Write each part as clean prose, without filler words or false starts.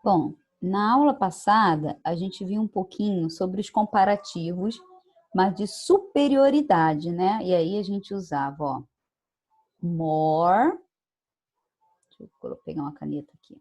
Bom, na aula passada, a gente viu um pouquinho sobre os comparativos, mas de superioridade, né? E aí a gente usava, ó, more. Deixa eu pegar uma caneta aqui.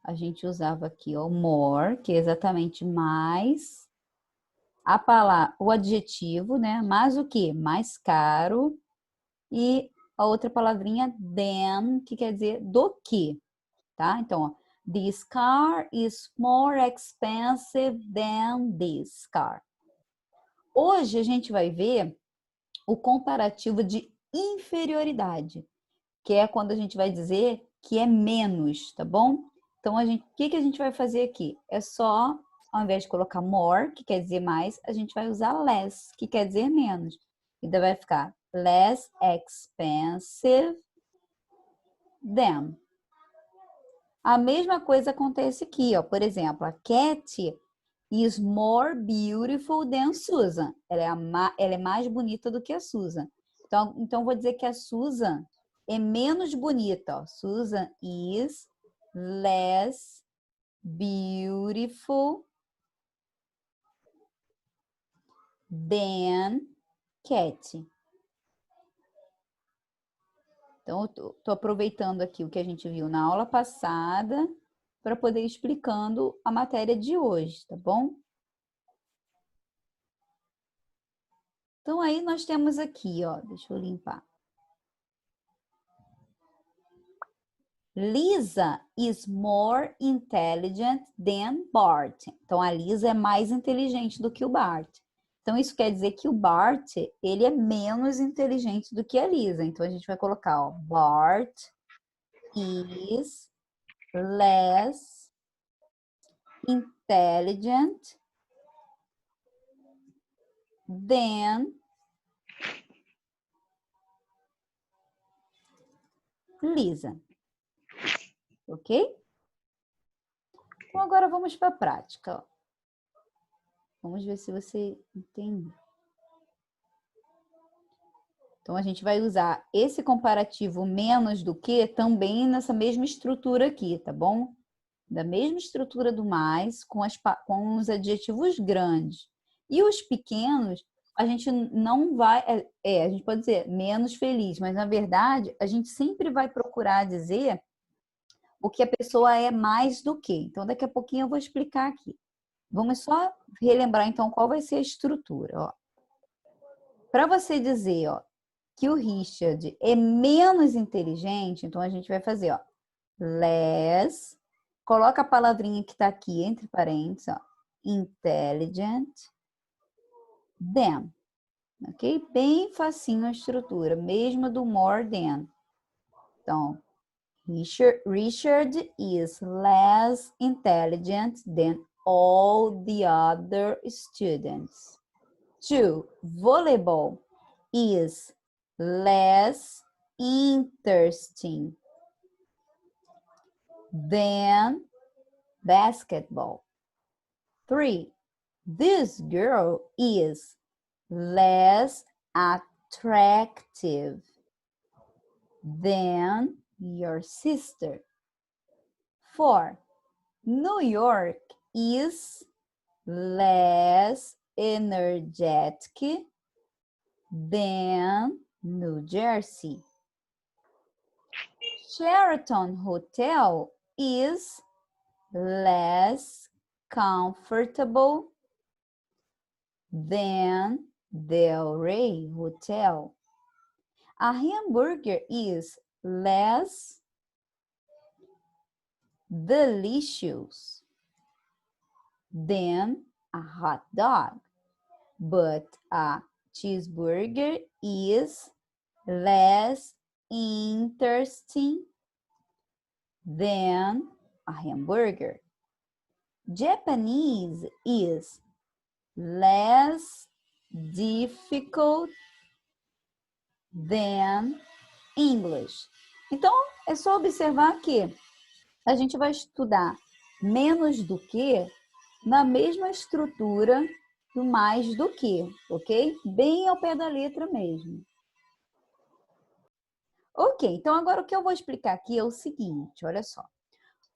A gente usava aqui, ó, more, que é exatamente mais. A palavra, o adjetivo, né? Mais o quê? Mais caro. E a outra palavrinha, than, que quer dizer do que, tá? Então, ó, this car is more expensive than this car. Hoje a gente vai ver o comparativo de inferioridade, que é quando a gente vai dizer que é menos, tá bom? Então, o que a gente vai fazer aqui? É só, ao invés de colocar more, que quer dizer mais, a gente vai usar less, que quer dizer menos. Então, vai ficar less expensive than. A mesma coisa acontece aqui, ó. Por exemplo, a Cat is more beautiful than Susan. Ela é mais bonita do que a Susan. Então vou dizer que a Susan é menos bonita, ó. Susan is less beautiful than Cat. Então, eu tô aproveitando aqui o que a gente viu na aula passada para poder ir explicando a matéria de hoje, tá bom? Então, aí nós temos aqui, ó, deixa eu limpar. Lisa is more intelligent than Bart. Então, a Lisa é mais inteligente do que o Bart. Então, isso quer dizer que o Bart, ele é menos inteligente do que a Lisa. Então, a gente vai colocar, ó, Bart is less intelligent than Lisa. Ok? Então, agora vamos para a prática. Ó. Vamos ver se você entende. Então, a gente vai usar esse comparativo menos do que também nessa mesma estrutura aqui, tá bom? Da mesma estrutura do mais, com os adjetivos grandes. E os pequenos, a gente não vai... a gente pode dizer menos feliz, mas na verdade, a gente sempre vai procurar dizer o que a pessoa é mais do que. Então, daqui a pouquinho eu vou explicar aqui. Vamos só relembrar, então, qual vai ser a estrutura. Para você dizer, ó, que o Richard é menos inteligente, então a gente vai fazer, ó, less, coloca a palavrinha que está aqui entre parênteses, ó, intelligent than, ok? Bem facinho a estrutura, mesmo do more than. Então, Richard is less intelligent than all the other students. 2. Volleyball is less interesting than basketball. 3. This girl is less attractive than your sister. 4. New York is less energetic than New Jersey. Sheraton Hotel is less comfortable than Del Rey Hotel. A hamburger is less delicious than a hot dog, but a cheeseburger is less interesting than a hamburger. Japanese is less difficult than English. Então, é só observar que a gente vai estudar menos do que na mesma estrutura do mais do que, ok? Bem ao pé da letra mesmo. Ok, então agora o que eu vou explicar aqui é o seguinte, olha só.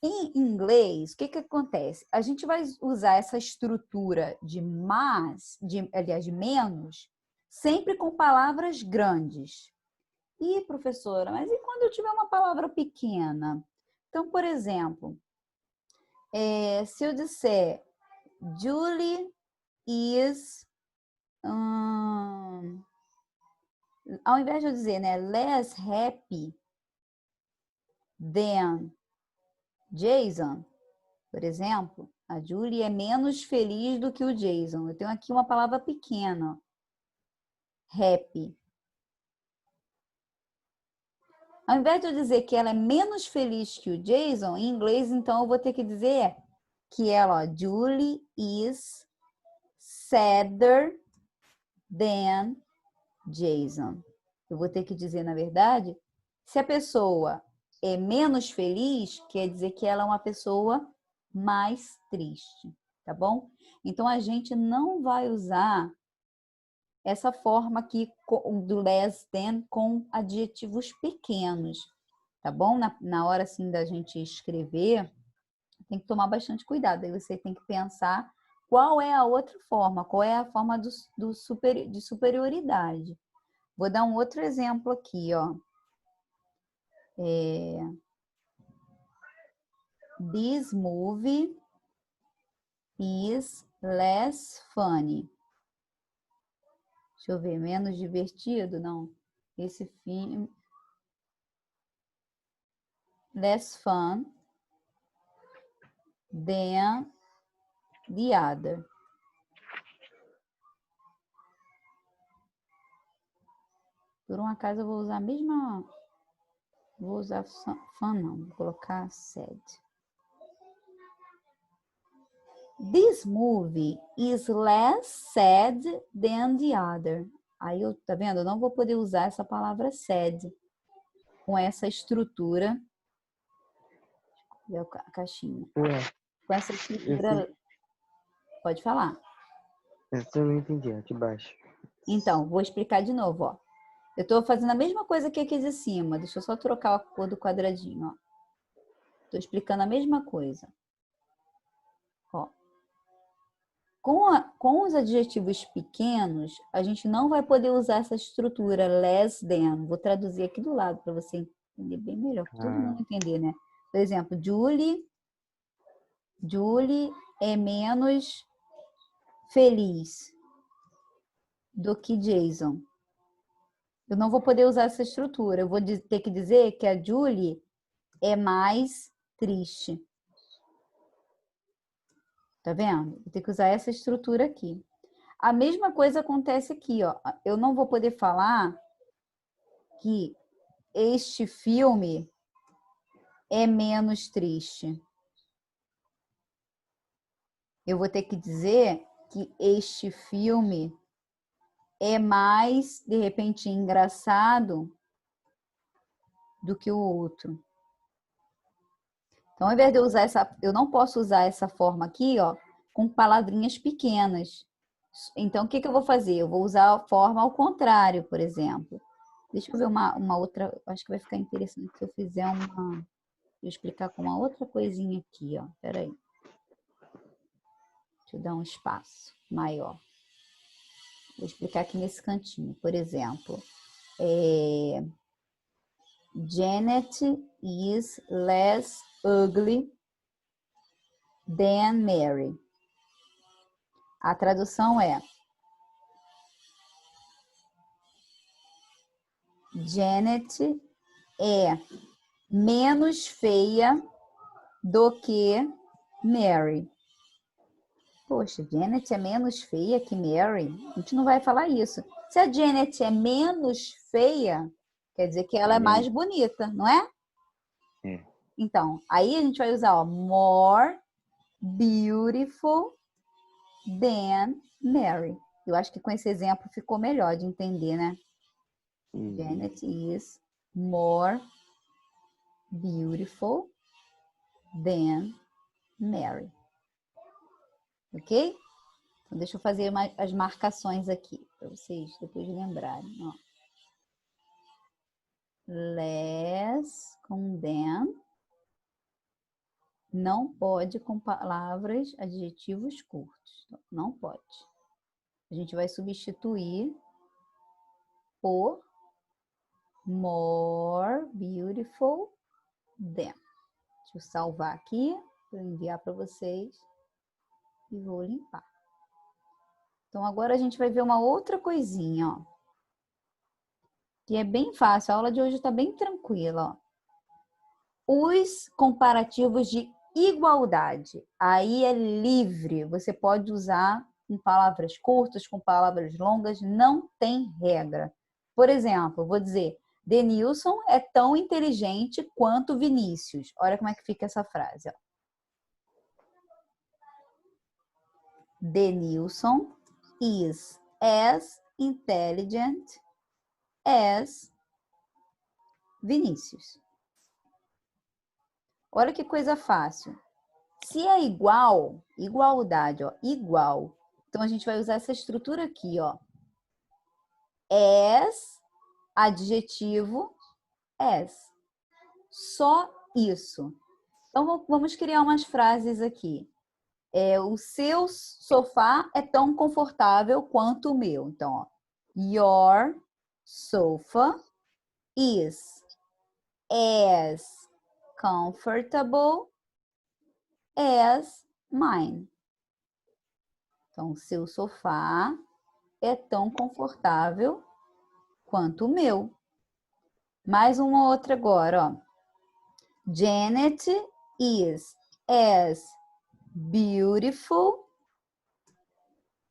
Em inglês, o que que acontece? A gente vai usar essa estrutura de mais, aliás, de menos, sempre com palavras grandes. Ih, professora, mas e quando eu tiver uma palavra pequena? Então, por exemplo, se eu disser Julie is, ao invés de eu dizer, né, less happy than Jason, por exemplo, a Julie é menos feliz do que o Jason. Eu tenho aqui uma palavra pequena, happy. Ao invés de eu dizer que ela é menos feliz que o Jason, em inglês, então eu vou ter que dizer que ela, ó, Julie is sadder than Jason. Eu vou ter que dizer, na verdade, se a pessoa é menos feliz, quer dizer que ela é uma pessoa mais triste, tá bom? Então a gente não vai usar essa forma aqui do less than com adjetivos pequenos, tá bom? Na hora assim da gente escrever, tem que tomar bastante cuidado. Aí você tem que pensar qual é a outra forma, qual é a forma de superioridade. Vou dar um outro exemplo aqui, ó. This movie is less funny. Deixa eu ver, menos divertido? Não. Esse filme... Less fun than the other. Por um acaso eu vou usar a mesma... Vou usar fun não, vou colocar sad. This movie is less sad than the other. Aí, tá vendo? Eu não vou poder usar essa palavra sad com essa estrutura. Deixa eu ver a caixinha. Ué, Com essa estrutura... Pode falar. essa eu não entendi, aqui embaixo. Então, vou explicar de novo, ó. Eu estou fazendo a mesma coisa que aqui de cima. Deixa eu só trocar a cor do quadradinho, ó. Estou explicando a mesma coisa. Ó. Com os adjetivos pequenos, a gente não vai poder usar essa estrutura less than. Vou traduzir aqui do lado para você entender bem melhor, para todo mundo entender, né? Por exemplo, Julie é menos feliz do que Jason. Eu não vou poder usar essa estrutura. Eu vou ter que dizer que a Julie é mais triste. Tá vendo? Vou ter que usar essa estrutura aqui. A mesma coisa acontece aqui, ó. Eu não vou poder falar que este filme é menos triste. Eu vou ter que dizer que este filme é mais, de repente, engraçado do que o outro. Então, ao invés de eu usar eu não posso usar essa forma aqui, ó, com palavrinhas pequenas. Então, o que eu vou fazer? Eu vou usar a forma ao contrário, por exemplo. Deixa eu ver uma outra, acho que vai ficar interessante se eu fizer uma... Vou explicar com uma outra coisinha aqui, ó. Peraí. Deixa eu dar um espaço maior. Vou explicar aqui nesse cantinho. Por exemplo, Janet is less ugly than Mary. A tradução é: Janet é menos feia do que Mary. Poxa, Janet é menos feia que Mary? A gente não vai falar isso. Se a Janet é menos feia, quer dizer que ela é mais bonita, não é? É. Então, aí a gente vai usar, ó, more beautiful than Mary. Eu acho que com esse exemplo ficou melhor de entender, né? Janet is more beautiful than Mary. Ok? Então, deixa eu fazer as marcações aqui, para vocês depois lembrarem. Ó. Less com than. Não pode com palavras, adjetivos curtos. Não pode. A gente vai substituir por more beautiful than. Deixa eu salvar aqui para enviar para vocês e vou limpar. Então, agora a gente vai ver uma outra coisinha, ó. Que é bem fácil. A aula de hoje está bem tranquila, ó. Os comparativos de igualdade. Aí é livre. Você pode usar com palavras curtas, com palavras longas. Não tem regra. Por exemplo, vou dizer, Denilson é tão inteligente quanto Vinícius. Olha como é que fica essa frase, ó. Denilson is as intelligent as Vinícius. Olha que coisa fácil. Se é igual, igualdade, ó, igual. Então, a gente vai usar essa estrutura aqui, ó. As, adjetivo, as. Só isso. Então, vamos criar umas frases aqui. O seu sofá é tão confortável quanto o meu. Então, ó, your sofa is as comfortable as mine. Então, seu sofá é tão confortável quanto o meu. Mais uma outra agora, ó. Janet is as beautiful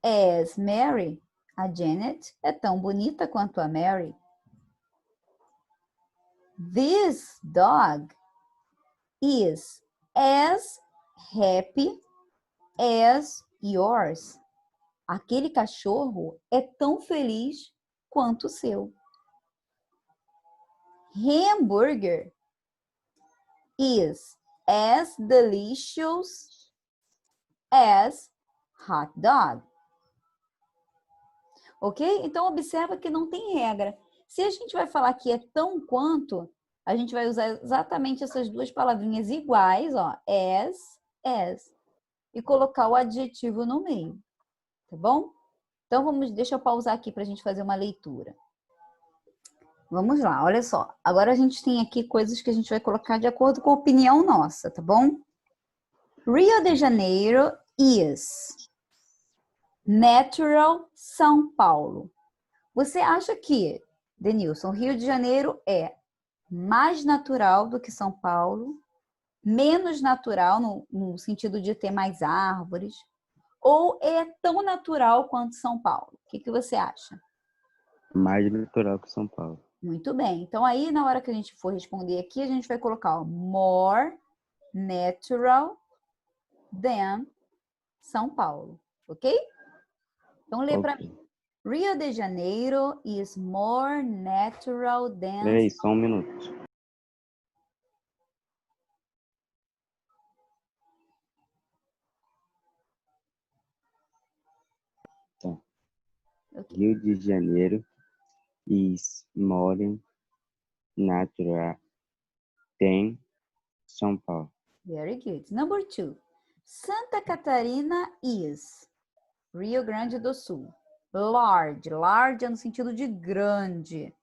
as Mary. A Janet é tão bonita quanto a Mary. This dog is as happy as yours. Aquele cachorro é tão feliz quanto o seu. Hamburger is as delicious as hot dog. Ok? Então, observa que não tem regra. Se a gente vai falar que é tão quanto, a gente vai usar exatamente essas duas palavrinhas iguais, ó, as, e colocar o adjetivo no meio, tá bom? Então, deixa eu pausar aqui para a gente fazer uma leitura. Vamos lá, olha só. Agora a gente tem aqui coisas que a gente vai colocar de acordo com a opinião nossa, tá bom? Rio de Janeiro is natural São Paulo. Você acha que, Denilson, Rio de Janeiro é mais natural do que São Paulo, menos natural no sentido de ter mais árvores, ou é tão natural quanto São Paulo? O que você acha? Mais natural que São Paulo. Muito bem. Então, aí, na hora que a gente for responder aqui, a gente vai colocar ó, more natural than São Paulo. Ok? Então, lê para mim. Rio de Janeiro is more natural than... Peraí, só um minuto. Tá. Okay. Rio de Janeiro is more natural than São Paulo. Very good. Number 2. Santa Catarina is Rio Grande do Sul. Large. Large é no sentido de grande.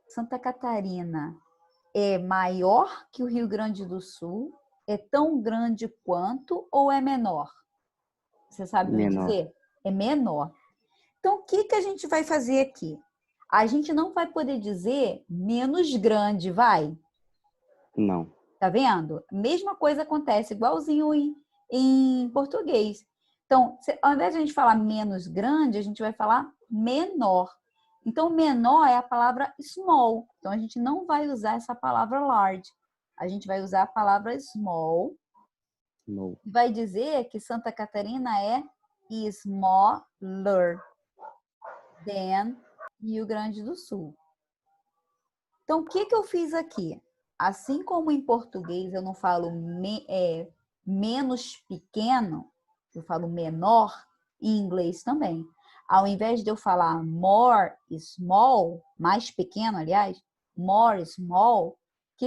Santa Catarina é maior que o Rio Grande do Sul? É tão grande quanto ou é menor? Você sabe me dizer? É menor. Então, o que a gente vai fazer aqui? A gente não vai poder dizer menos grande, vai? Não. Tá vendo? Mesma coisa acontece, igualzinho em português. Então, ao invés de a gente falar menos grande, a gente vai falar menor. Então, menor é a palavra small. Então, a gente não vai usar essa palavra large. A gente vai usar a palavra small. No. Vai dizer que Santa Catarina é smaller than Rio Grande do Sul. Então, o que eu fiz aqui? Assim como em português eu não falo menos pequeno, eu falo menor, em inglês também. Ao invés de eu falar more small, mais pequeno, aliás, more small, o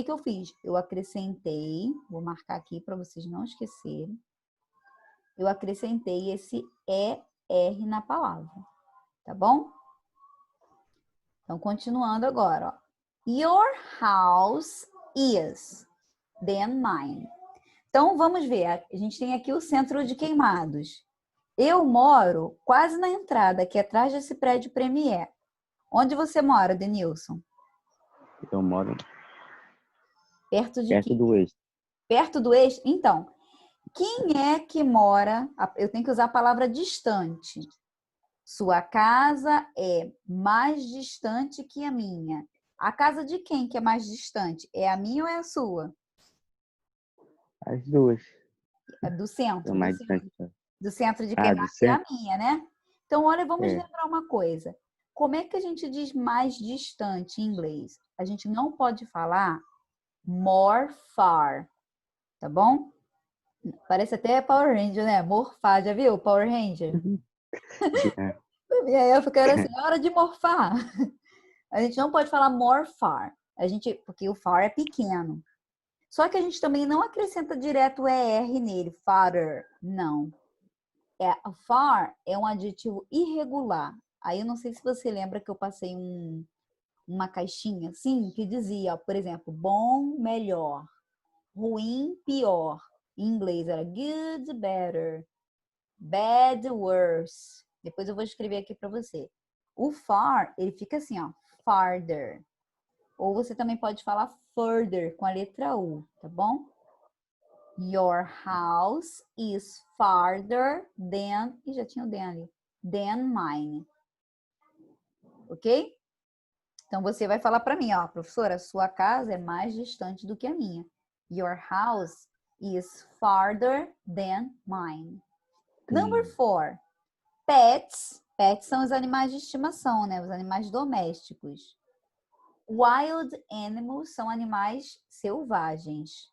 que eu fiz? Eu acrescentei, vou marcar aqui para vocês não esquecerem. Eu acrescentei esse ER na palavra, tá bom? Então, continuando agora, ó. Your house is than mine. Então, vamos ver. A gente tem aqui o centro de Queimados. Eu moro quase na entrada, aqui atrás desse prédio Premier. Onde você mora, Denilson? Eu moro Perto de perto quê? do eixo. Perto do eixo? Então, quem é que mora... Eu tenho que usar a palavra distante. Sua casa é mais distante que a minha. A casa de quem que é mais distante? É a minha ou é a sua? As duas. É do São centro, mais distantes. do centro de Ah, do Queimados é a centro? minha, né? Então, olha, vamos É. lembrar uma coisa. Como é que a gente diz mais distante em inglês? A gente não pode falar more far, tá bom? Parece até Power Ranger, né? Morfar, já viu? Power Ranger. Já. Na minha época era assim, é hora de morfar. A gente não pode falar more far, porque o far é pequeno. Só que a gente também não acrescenta direto o ER nele, farther, não. Far é um adjetivo irregular. Aí eu não sei se você lembra que eu passei uma caixinha assim, que dizia, ó, por exemplo, bom, melhor, ruim, pior. Em inglês era good, better, bad, worse. Depois eu vou escrever aqui para você. O far, ele fica assim, ó, farther. Ou você também pode falar further com a letra U, tá bom? Your house is farther than... E já tinha o than ali. Than mine. Ok? Então, você vai falar para mim, ó, professora, sua casa é mais distante do que a minha. Your house is farther than mine. Number 4. Pets. Pets são os animais de estimação, né? Os animais domésticos. Wild animals são animais selvagens.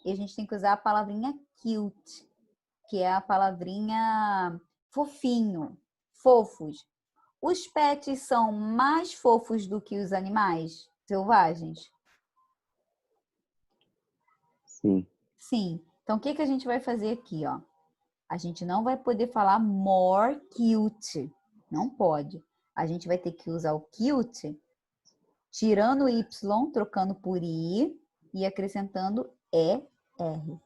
E a gente tem que usar a palavrinha cute, que é a palavrinha fofinho, fofos. Os pets são mais fofos do que os animais selvagens? Sim. Sim. Então, o que a gente vai fazer aqui, ó? A gente não vai poder falar more cute. Não pode. A gente vai ter que usar o cute, tirando o Y, trocando por I e acrescentando ER,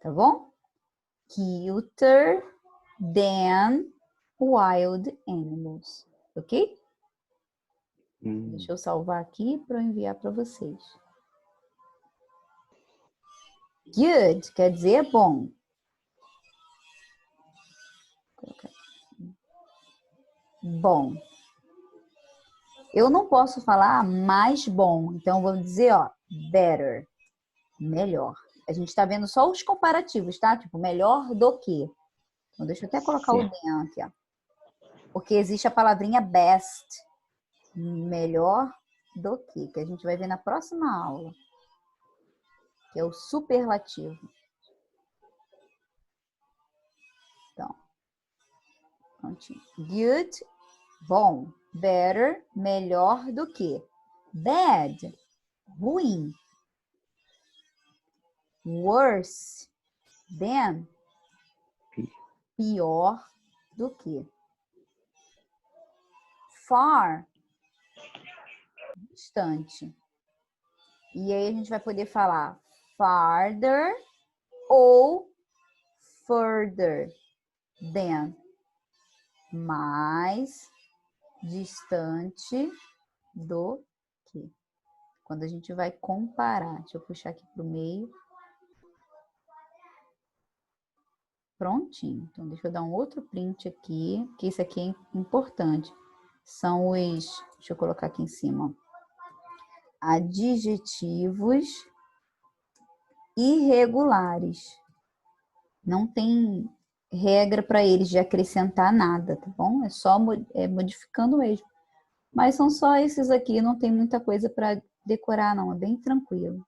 tá bom? Cuter than wild animals. Ok? Deixa eu salvar aqui para eu enviar para vocês. Good quer dizer bom. Bom. Eu não posso falar mais bom, então vou dizer, ó, better, melhor. A gente está vendo só os comparativos, tá? Tipo, melhor do que. Então, deixa eu até colocar o than aqui, ó. Porque existe a palavrinha best, melhor do que a gente vai ver na próxima aula, que é o superlativo. Então, prontinho. Good, bom. Better, melhor do que. Bad, ruim. Worse than, pior do que. Far, distante. E aí a gente vai poder falar farther ou further than. Mais distante do que. Quando a gente vai comparar. Deixa eu puxar aqui para o meio. Prontinho. Então, deixa eu dar um outro print aqui, que isso aqui é importante. São os... Deixa eu colocar aqui em cima. Adjetivos irregulares. Não tem regra para eles de acrescentar nada, tá bom? É só modificando mesmo. Mas são só esses aqui, não tem muita coisa para decorar, não. É bem tranquilo.